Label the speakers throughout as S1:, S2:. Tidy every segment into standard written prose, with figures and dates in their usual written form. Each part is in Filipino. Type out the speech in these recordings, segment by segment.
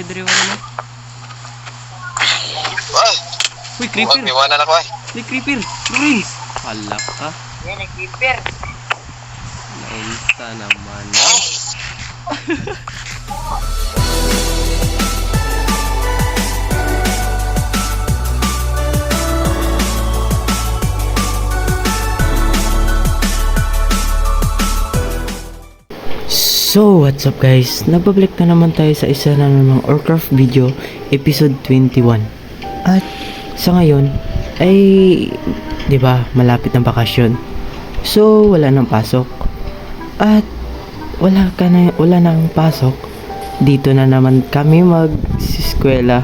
S1: Diri wala na.
S2: Ah!
S1: Uy, creeper.
S2: Iwanan ako eh.
S1: Uy, creeper. Luis. Hala ka.
S3: Yan, nag-creeper.
S1: Naunsa naman. So, what's up guys? Nagbabalik na naman tayo sa isa na namang Warcraft video, episode 21. At sa ngayon, ay, di ba, malapit ng bakasyon. So, wala nang pasok. At wala nang pasok. Dito na naman kami mag-eskwela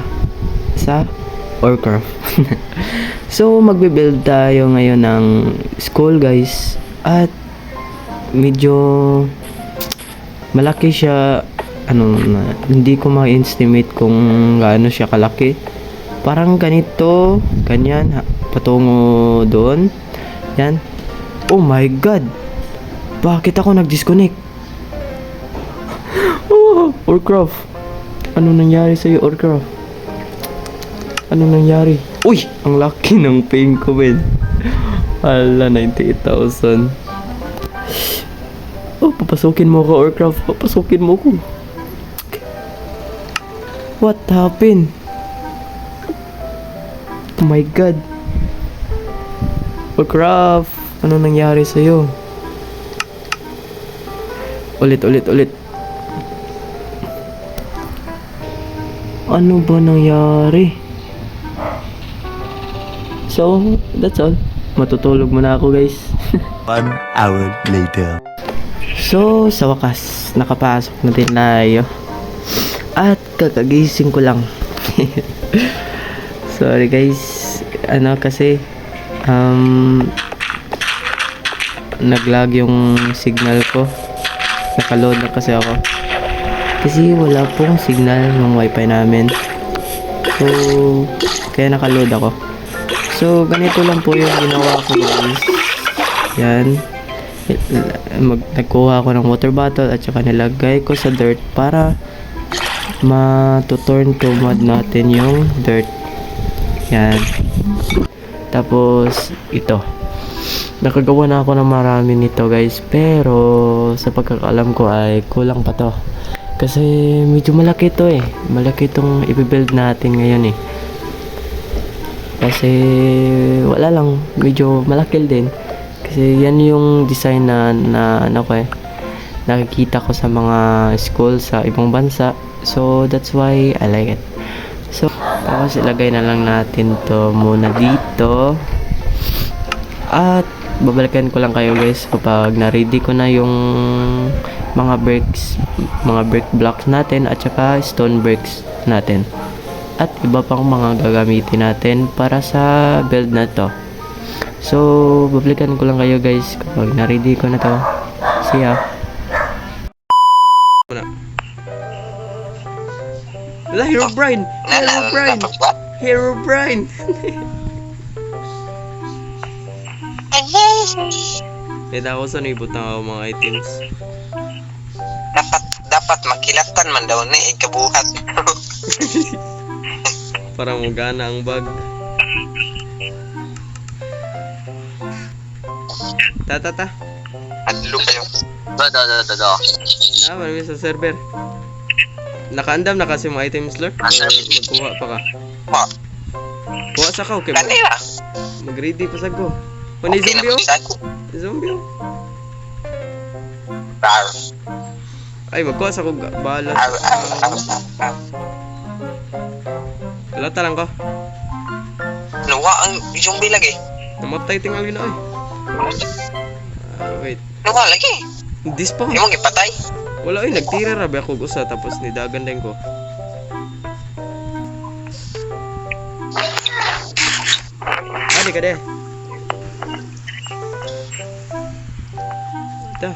S1: sa Warcraft. So, magbe-build tayo ngayon ng school guys. At medyo malaki siya, hindi ko ma-estimate kung gaano siya kalaki. Parang ganito, ganyan, patungo doon. Yan. Oh my god! Bakit ako nag-disconnect? Oh, Warcraft. Ano nangyari sa'yo, Warcraft? Ano nangyari? Uy! Ang laki ng pain ko, man. Hala, 98,000. Oh, papasukin mo ko, Warcraft. Papasukin mo ko. What happened? Oh my god. Warcraft, ano nangyari sa'yo? Ulit. Ano ba nangyari? So, that's all. Matutulog muna ako, guys.
S4: 1 hour later.
S1: So, sa wakas, nakapasok na din tayo. At kakagising ko lang. Sorry guys. Kasi naglag yung signal ko. Nakaload na kasi ako. Kasi wala pong signal ng wifi namin. So, kaya nakaload ako. So, ganito lang po yung ginawa ko guys. Yan. Nagkuha ako ng water bottle at saka nilagay ko sa dirt para ma-turn to mud natin yung dirt. Yan. Tapos ito, nakagawa na ako ng marami nito guys, pero sa pagkakaalam ko ay kulang pa to kasi medyo malaki to malaki itong i-build natin ngayon kasi wala lang, medyo malaki din. Kasi yan yung design na nakikita ko sa mga school sa ibang bansa. So that's why I like it. So tapos ilagay na lang natin to muna dito. At babalikan ko lang kayo guys kapag na-ready ko na yung mga brick blocks natin at saka stone bricks natin. At iba pang mga gagamitin natin para sa build na to. So, babalikan ko lang kayo guys kapag na-ready ko na to. See ya. Wala, Herobrine! Herobrine! Kaya ako sa naibot na mga items.
S2: Dapat makilatan man daw na ikabuhat.
S1: Para magana ang bag. Ta.
S2: Adlo kayo.
S1: Marami sa server. Nakaandam na kasi mga items, Lord. Magkuha pa ka. Kuha sa ka, okay ba? Mag-ready pa sa go. O ni zombie o? Zombie o? Ay, magkuha sa ko. Bahala. Lata lang ko.
S2: Nawa ang zombie lagi.
S1: Namatay tingal yun wait.
S2: Nawa lagi.
S1: This pa.
S2: Hindi mo ipatay.
S1: Wala nagtira rabi ako usa tapos nidagan din ko. Ani ka de. Ito.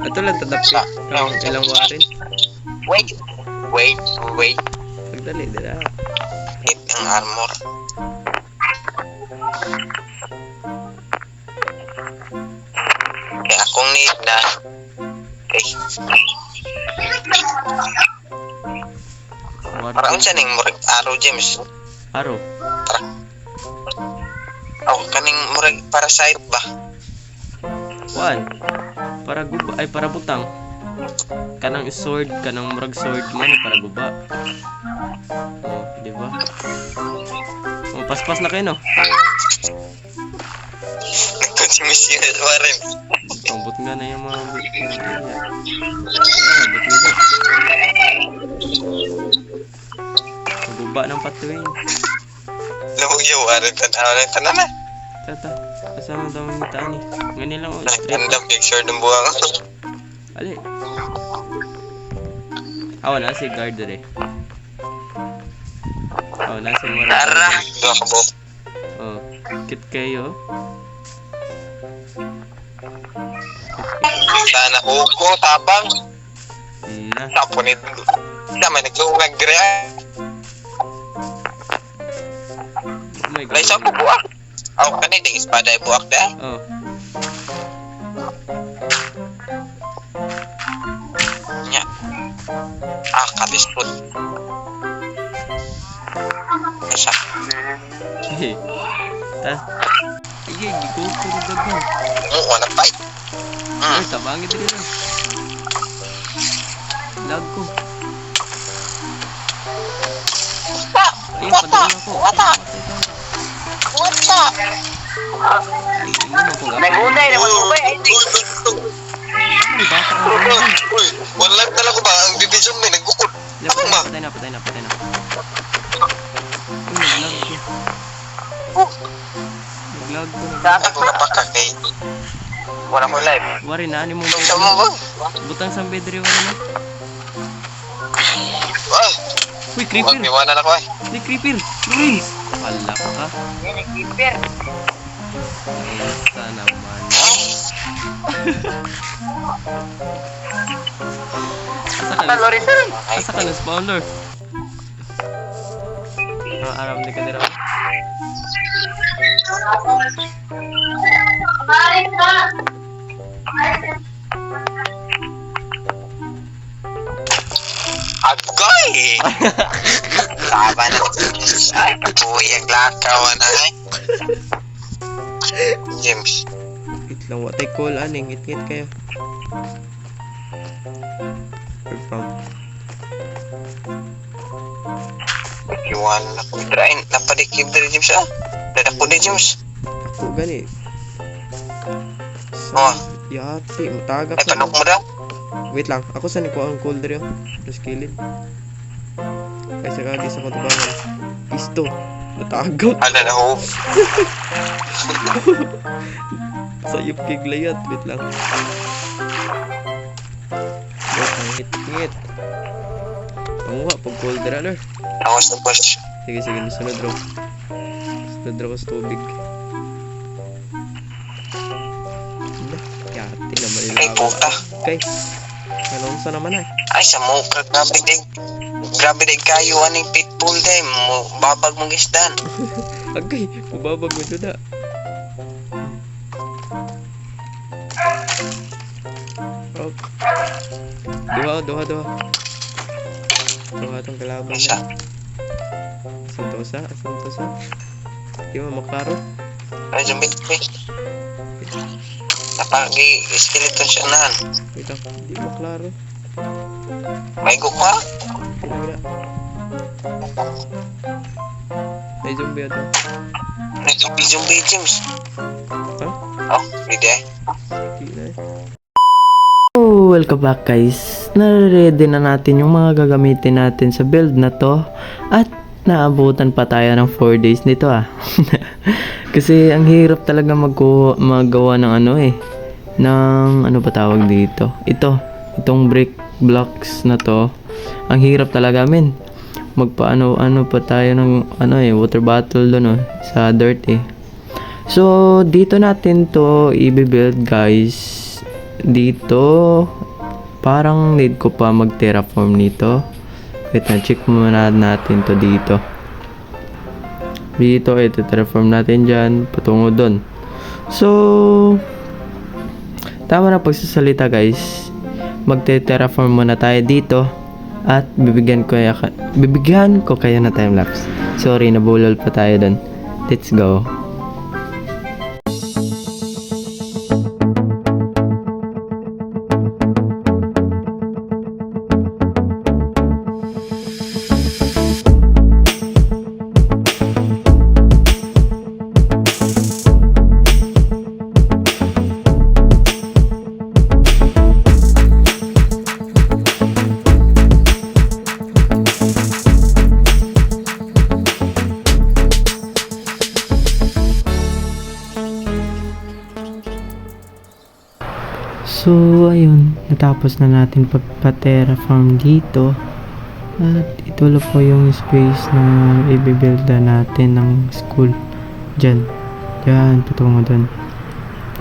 S1: Ato lang tadapit. Ilang warin.
S2: Wait.
S1: Pagdali dala.
S2: Hit ang armor. Kaya akong need na. Okay. Para unsa ning murag araw James.
S1: Aro.
S2: Oh, kaning murag parasite ba?
S1: Kuan. Para guba ay para butang. Kanang sword, kanang murag sword man para guba. Oh, di ba? Oh, paspas na kayo no.
S2: Si Monsieur Warren.
S1: Ambot nga na yung mga ambot nito. Guba ng patuwing.
S2: Lumog yung Warren tanan na.
S1: Tata, kasama daw ang itaan eh. Ganyan lang o, straight.
S2: Nakandam picture ng buwang.
S1: Ali. Wala si guard eh. Nasa mga
S2: Tara. Doon ka po.
S1: Oh, kit kayo.
S2: Sana ko tabang.
S1: Yeah.
S2: Tapunit. Sama naglungag dire.
S1: Oh my god.
S2: Lay sa buwak. Aw kanay ding espada ay buwak da.
S1: Oh.
S2: Nya. Kadisput. Isa.
S1: Hehe. Sige, giko ko na dagan.
S2: Wala pa.
S1: Ay, tabangin din na. Lag ko. Ayun, padala ako.
S2: Wata.
S1: Ay, yun ako nga.
S2: Nagunay naman ko ba?
S1: Ay, bata ka na.
S2: Uy, wala talaga ba ang division may nagukod. Ako ma.
S1: Patay na. Ay, naglag ko. Naglag ko.
S2: Dapat ko napakakay. Wala mo live.
S1: Wari na, mo.
S2: Sa mo ba?
S1: Butang sa bedri, wari na.
S2: Ah,
S1: Uy, creeper.
S2: Iwanan ako eh.
S1: Di creeper. Luis. Palak ka.
S2: Yan ang keeper.
S1: Basta naman. Asa ka na spawner? Aram ni ka nila.
S2: Agoy! Tama na. Ay, pagkuyag lakaw na eh. James.
S1: Wait lang, watay call aning. Ngit kayo. Perform.
S2: Iwanan ako. Drain. Napadikib dari James ah. Dadako di James.
S1: Ako gani.
S2: Oh.
S1: Yati, matagap
S2: Ay, panok mo daw.
S1: Wait lang, ako saan ko ang cold rin. Mas kilid. Kaysa kagi sa katubangan. Pisto. Natagaw.
S2: Ano na ho?
S1: Sayop kiglayat. Wait lang. Ngit. Tama pag cold runner.
S2: Ako sa push.
S1: Sige, sunod raw. Sunod raw sa tubig. Yati naman
S2: Ay,
S1: ilawa.
S2: puta.
S1: Okay. Kalonsa naman ay.
S2: Ay, sa mukha. Grabe din kayo. Aning pitbull day. Babag mong isdan.
S1: Agay, mababag mo doon na. Oh. Duha. Duha itong kalaban
S2: Isa.
S1: na. Asan to sa? Di mo maklaro.
S2: Ay, jumbit. Napag-skeleton siya nahan.
S1: Wait lang, di maklaro.
S2: May gukwa.
S1: Wala. Ay, zombie ato.
S2: May zombie James.
S1: Ha?
S2: Oh, hindi eh.
S1: Di na eh.
S3: Oh, welcome back guys. Nare-ready na natin yung mga gagamitin natin sa build na to. At naabutan pa tayo ng 4 days nito ah. Kasi ang hirap talaga magawa ng ng ano ba tawag dito. Itong brick blocks na to. Ang hirap talaga men. Magpaano pa tayo ng water bottle doon sa dirt eh. So dito natin to i-build guys. Dito parang need ko pa mag terraform nito. Wait na, check muna natin to dito. Ito terraform natin dyan patungo doon. So tama na pagsasalita guys. Magte-terraform muna tayo dito. At bibigyan ko kayo na time-lapse. Sorry, nabulol pa tayo dun. Let's go. So, ayun, natapos na natin pagpa-terraform dito. At ito lang po yung space na i-builda natin ng school. Diyan, patungo dun.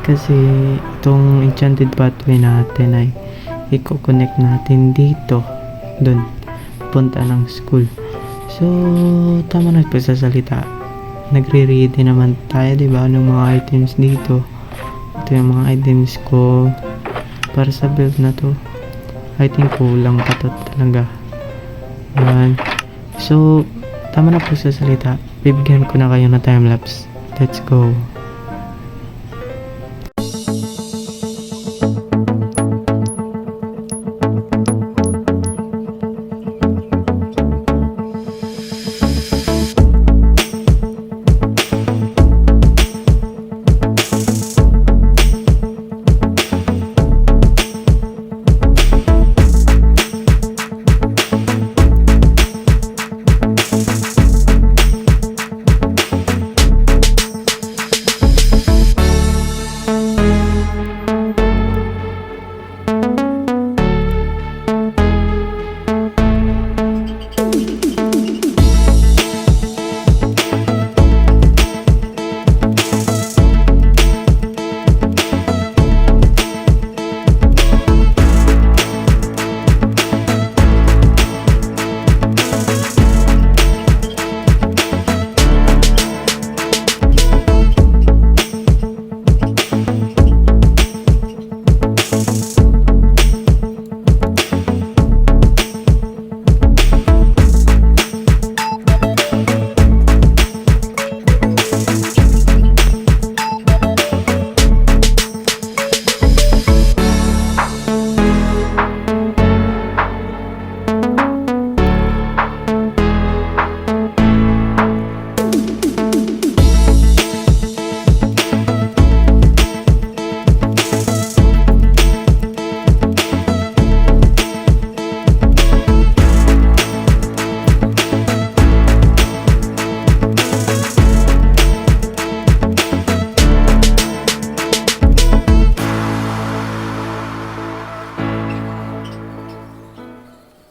S3: Kasi, itong enchanted pathway natin ay i-connect natin dito. Dun, punta ng school. So, tama na pagsasalita. Nagre-ready naman tayo, diba, ng mga items dito. Ito yung mga items ko para sa build na to. I think kulang pa to talaga. Ayan. So, tama na po sa salita. Bibigyan ko na kayo na time-lapse. Let's go.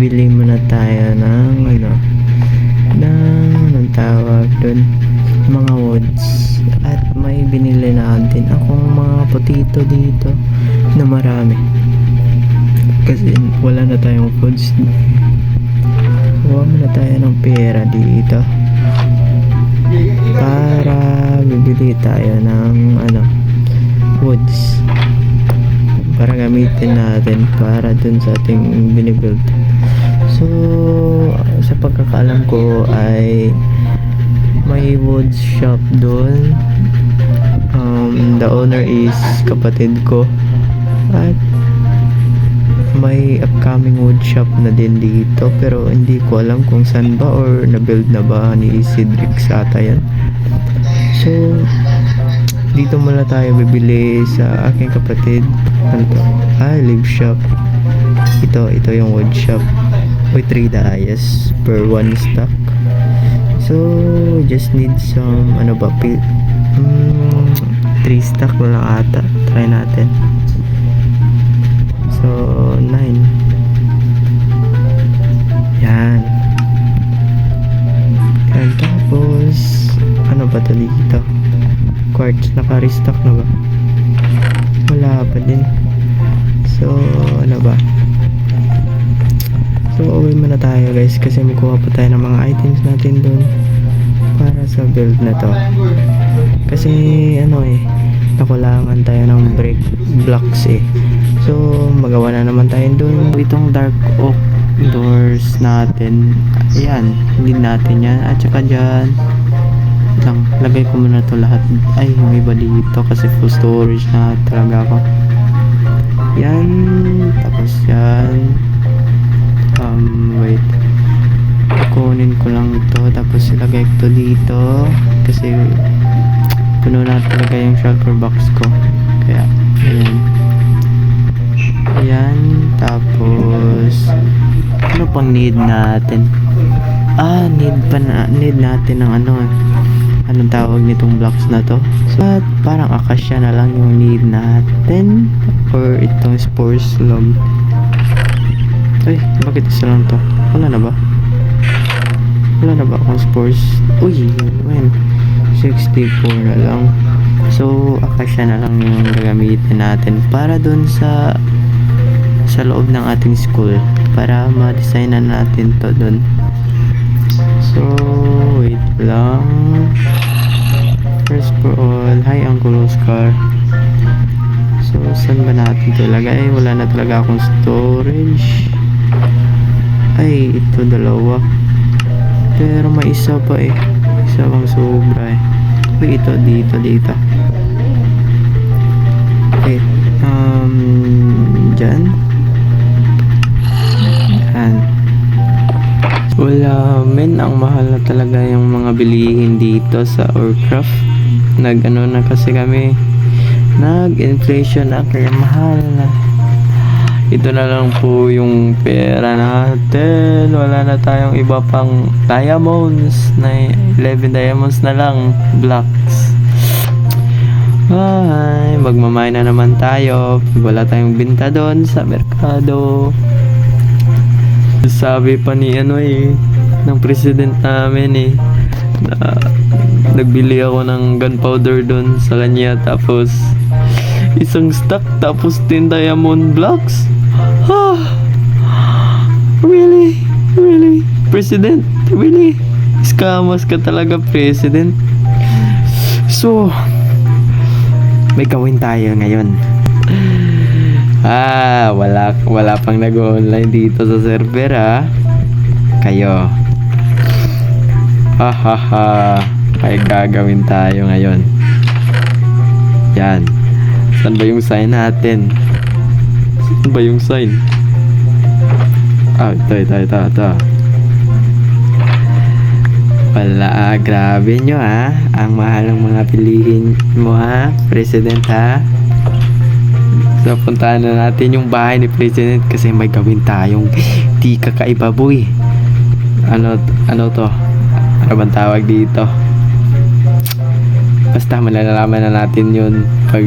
S3: Bili muna tayo ng ng tawag dun, mga woods. At may binili na din akong mga potato dito na marami. Kasi wala na tayong foods. Kuha muna tayo ng pera dito para bibili tayo ng woods para gamitin natin para dun sa ating binibuild. So, sa pagkakaalam ko ay may wood shop doon. The owner is kapatid ko. At may upcoming wood shop na din dito. Pero hindi ko alam kung saan ba or na-build na ba ni Cedric Sata yan. So, dito muna tayo bibili sa aking kapatid. Ano to? Live shop. Ito yung wood shop. With 3 dias per 1 stock. So, just need some 3 stock na lang ata. Try natin. So, 9. Yan. And tapos, ano ba ito dito? Quartz, naka-restock na ba? Wala pa din. So, ano ba? So, uwi muna tayo guys kasi magkuha pa tayo ng mga items natin dun para sa build na to. Kasi nakulangan tayo ng brick blocks So, magawa na naman tayo dun. Itong dark oak doors natin. Ayan, need natin yan. At saka dyan lang, lagay ko muna to lahat. Ay, may iba dito kasi full storage na talaga ako. Yan, tapos yan. Wait. Kunin ko lang to, tapos ilagay ko to dito kasi puno na talaga yung shulker box ko. Kaya, ayan. Ayan, tapos ano pang need natin? Need natin ng anong tawag nitong blocks na to. So, parang akasya na lang yung need natin, or itong spores log. Ay, bakit isa lang to? Wala na ba akong spores? Uy, man, 64 na lang. So, akasya na lang yung gagamitin natin para dun sa loob ng ating school, para ma-designan natin to dun. So, wait lang. First for all, hi Uncle Oscar. So, saan ba natin ito ilagay? Wala na talaga akong storage. Ay, ito dalawa. Pero may isa pa eh. Isa pang sobra eh. Uy, ito dito. Okay. Dyan. Yan. Wala, men. Ang mahal na talaga yung mga bilihin dito sa Orcraft. Nag-ano na kasi kami. Nag-inflation na kaya mahal na. Ito na lang po yung pera natin. Wala na tayong iba pang diamonds. 11 diamonds na lang. Blocks. Ay, magmamay na naman tayo. Wala tayong binta doon sa merkado. Sabi pa ni ng president namin na nagbili ako ng gunpowder doon sa kanya, tapos isang stock, tapos 10 diamond blocks. Really? President? Really? Scammers ka talaga, President. So, may gawin tayo ngayon. Wala pang nag-online dito sa server kayo. May gagawin tayo ngayon. Yan. Saan ba yung sign natin? Saan ba yung sign? Ito. Wala, grabe nyo ang mahal ng mga pilihin mo President So, puntahan na natin yung bahay ni President kasi may gawin tayong di kakaiba, boy. Ano to? Ano bang tawag dito? Basta malalaman na natin yun pag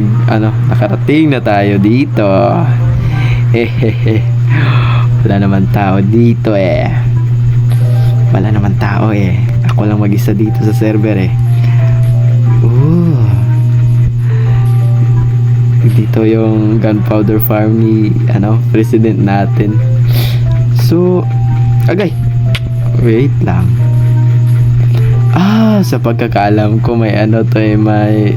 S3: nakarating na tayo dito. Wala naman tao dito Wala naman tao Ako lang mag-isa dito sa server Dito yung gunpowder farm ni president natin. So, wait lang. Sa pagkakaalam ko may may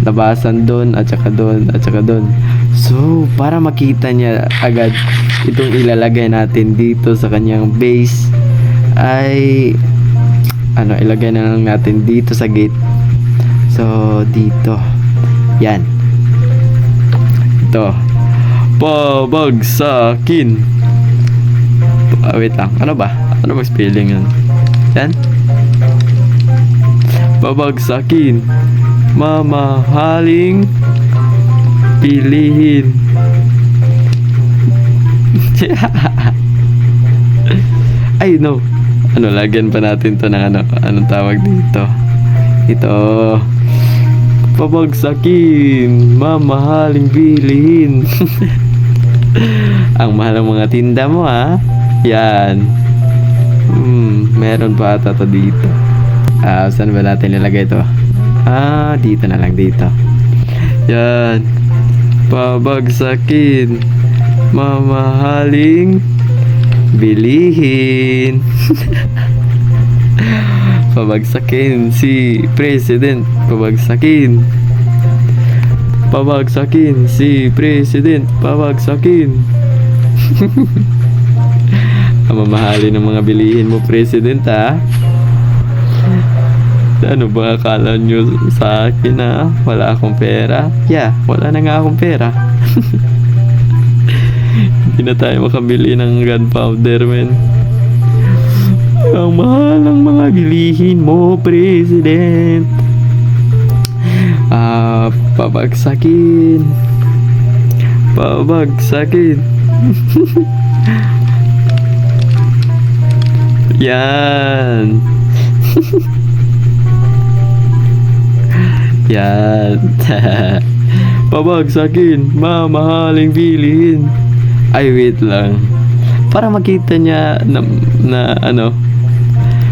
S3: labasan doon at saka doon. So, para makita niya agad itong ilalagay natin dito sa kanyang base ay ilagay na lang natin dito sa gate. So, dito. Yan. Ito. Pabagsakin. Wait lang. Ano ba spelling yun? Yan. Pabagsakin. Mamahaling pilihin. Ay, no. Lagyan pa natin to ng anong tawag dito? Ito. Pabagsakin, mamahaling bilihin. Ang mahal ng mga tinda mo Yan. Meron pa ata to dito. Saan ba natin nilagay ito? Dito na lang dito. Yan. Pabagsakin, mamahaling bilihin. Pabagsakin si President. Pabagsakin si President. Pabagsakin. Mamahalin ng mga bilihin mo, President, ha? Ano ba akala nyo sa akin na wala akong pera? Yeah, wala na nga akong pera. Hindi na tayo makabili ng gunpowder, men. Ang mahal ng mga bilihin mo, President. Pabagsakin. Pabagsakin. Yan. Yan. Pabagsakin. Mamahaling bilihin. Ay, wait lang. Para makita niya na ano,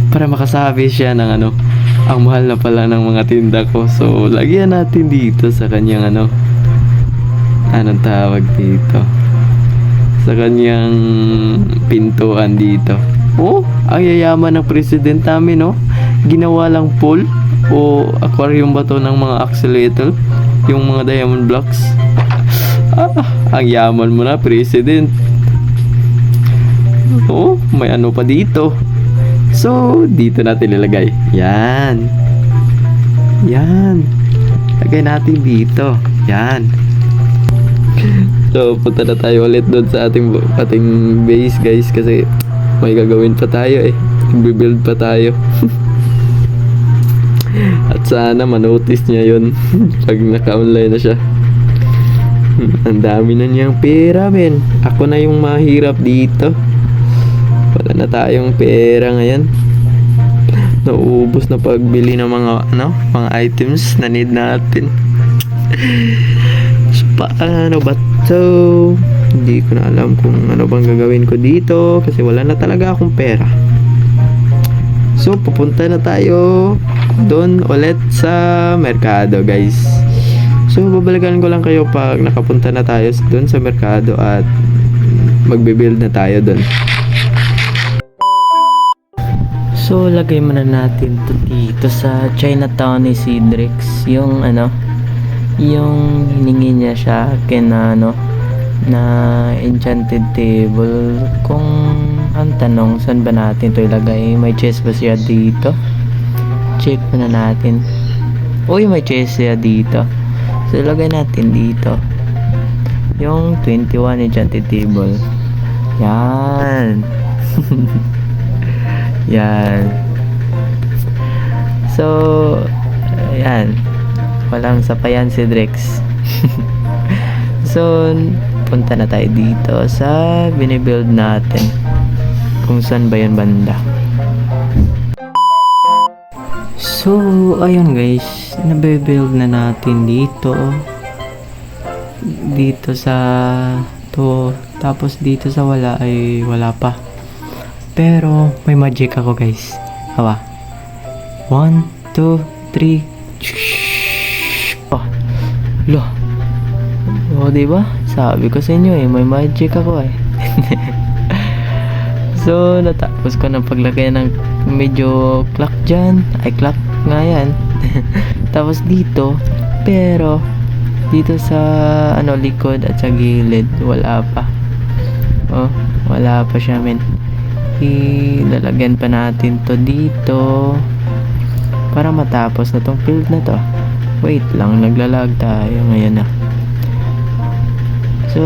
S3: para makasabi siya ng ano, ang mahal na pala ng mga tinda ko. So, lagyan natin dito sa kanyang ano, anong tawag dito? Sa kanyang pintuan dito. Oh, ang yayaman ng president namin, no? Ginawa lang pool o aquarium ba to ng mga axolotl? Yung mga diamond blocks. Ang yaman mo na, president. Oh, may ano pa dito. So, dito natin ilagay. Yan. Yan. Lagay natin dito. Yan. So, punta na tayo ulit doon sa ating base, guys. Kasi may gagawin pa tayo eh. Nagbe-build pa tayo. At sana manotice niya yun pag naka-online na siya. Ang dami na niyang pera, men. Ako na yung mahirap dito. Wala na tayong pera ngayon. Nauubos na pagbili ng mga items na need natin. So, paano ba to? Hindi ko na alam kung ano bang gagawin ko dito kasi wala na talaga akong pera. So, pupunta na tayo doon ulit sa merkado, guys. So, babalikan ko lang kayo pag nakapunta na tayo doon sa merkado at magbe-build na tayo doon. So, lagay muna natin to dito sa Chinatown ni Cedrix. Yung yung hiningi niya sa akin na na enchanted table. Kung ang tanong, saan ba natin to ilagay? May chest ba siya dito? Check muna natin. Uy, may chest siya dito. So, ilagay natin dito yung 21 enchanted table. Yan. Yan. So, ayan. Walang sapayan si Drex. So, punta na tayo dito sa binibuild natin. Kung saan ba yun banda. So, ayun guys. Nabe-build na natin dito. Dito sa to. Tapos dito sa wala ay wala pa. Pero, may magic ako guys. Hawa. 1, 2, 3. Oh. Lo. O, diba? Sabi ko sa inyo may magic ako eh. So, natapos ko ng paglagay ng medyo clock dyan. Ay, clock nga yan. Tapos dito, pero, dito sa, likod at sa gilid, wala pa. Oh, wala pa siya, men. Ilalagyan pa natin to dito para matapos na tong field na to. Wait lang, naglalag tayo ngayon na. So,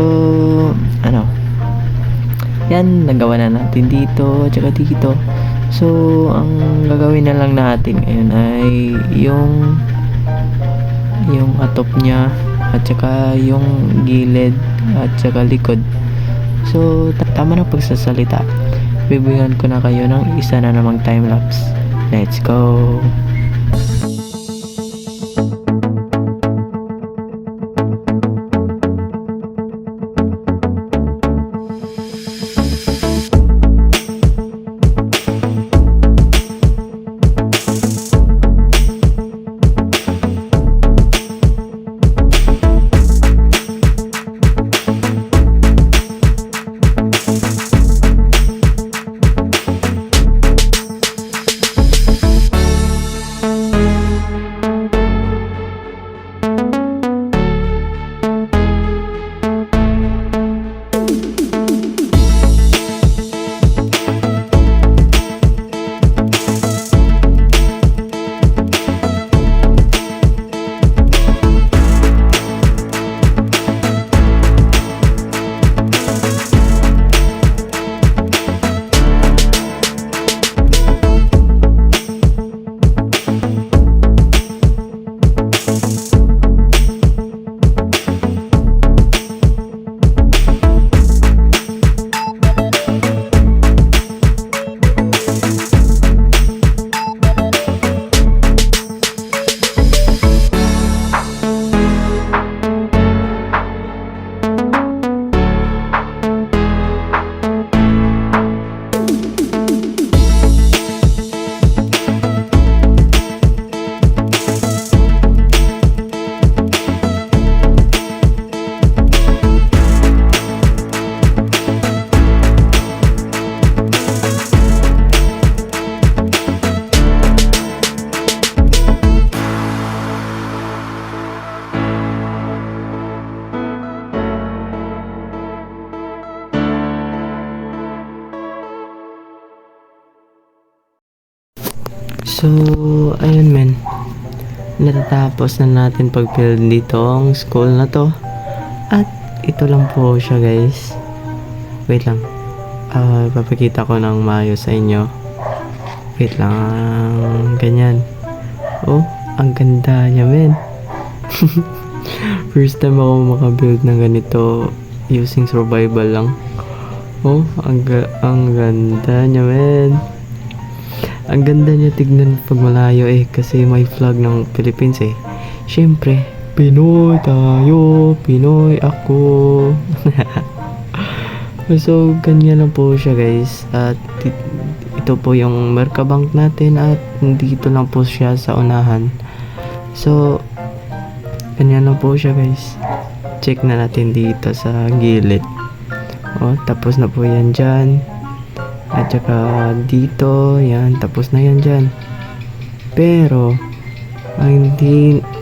S3: yan, nagawa na natin dito at saka dito. So, ang gagawin na lang natin ngayon ay yung atop niya at saka yung gilid at saka likod. So, tama na pagsasalita. Bibigyan ko na kayo ng isa na namang time-lapse. Let's go! So, ayun men. Natatapos na natin pag-build dito ang school na to. At ito lang po siya guys. Wait lang. Papakita ko ng maayos sa inyo. Wait lang. Ganyan. Oh, ang ganda niya men. First time ako makabuild ng ganito using survival lang. Oh, ang ganda niya men. Ang ganda niya tignan pag malayo kasi may flag ng Philippines Syempre, Pinoy tayo, Pinoy ako. So, ganyan lang po siya guys. At ito po yung Mercabank natin at dito lang po siya sa unahan. So, ganyan lang po siya guys. Check na natin dito sa gilid. Oh, tapos na po yan dyan. At saka dito, yan, tapos na yan dyan. Pero, ang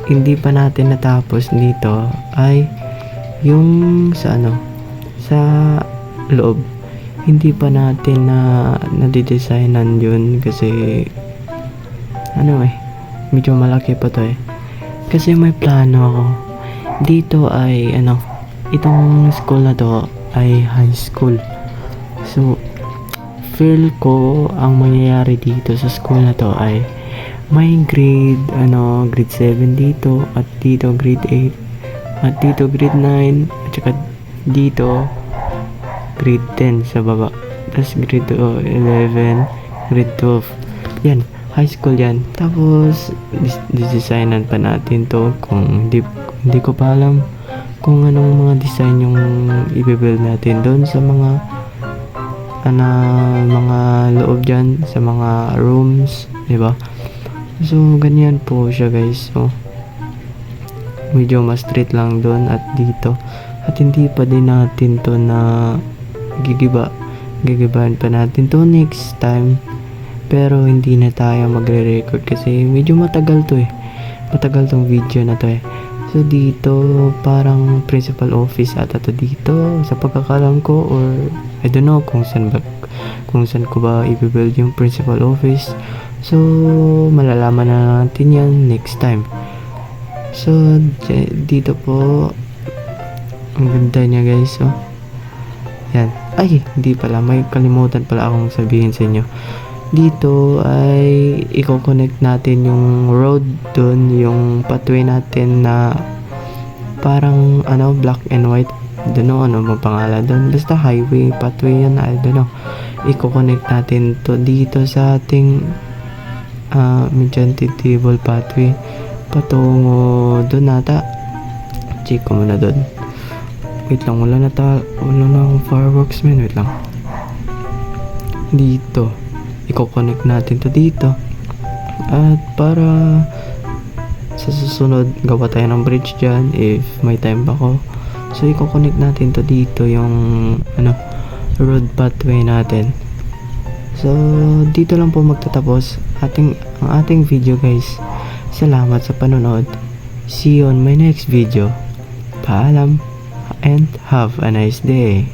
S3: hindi pa natin natapos dito ay yung sa loob. Hindi pa natin nadidesignan yun kasi medyo malaki pa to Kasi may plano ako. Dito ay itong school na to ay high school. So, feel ko ang mangyayari dito sa school na to ay may grade 7 dito at dito grade 8 at dito grade 9 at saka dito grade 10 sa baba, tapos grade 11, grade 12. Yan, high school yan. Tapos designan pa natin to kung hindi ko pa alam kung anong mga design yung i-build natin doon sa mga mga loob dyan, sa mga rooms, diba? So, ganyan po siya guys. So, medyo mas straight lang doon at dito. At hindi pa din natin to na gigibahan pa natin to next time. Pero hindi na tayo magre-record kasi medyo matagal to matagal tong video na to So, dito parang principal office ata to dito sa pagkakalam ko, or I don't know kung saan ko ba i-build yung principal office. So, malalaman na natin yan next time. So, dito po ang ganda niya guys. So, yan. Ay, hindi pala. May kalimutan pala akong sabihin sa inyo. Dito ay i-connect natin yung road dun, yung pathway natin na parang black and white. Don't know ano bang pangalan dun. Basta highway, pathway yan. I don't know. I-connect natin to dito sa ating Medjante Table pathway patungo dun nata. Check ko muna dun. Wait lang, wala na akong fireworks man. Wait lang. Dito i-connect natin to dito. At para sa susunod gawa tayo ng bridge dyan if may time pa ko. So i-connect natin to dito yung road pathway natin. So dito lang po magtatapos ang ating video guys. Salamat sa panonood. See you on my next video. Paalam and have a nice day.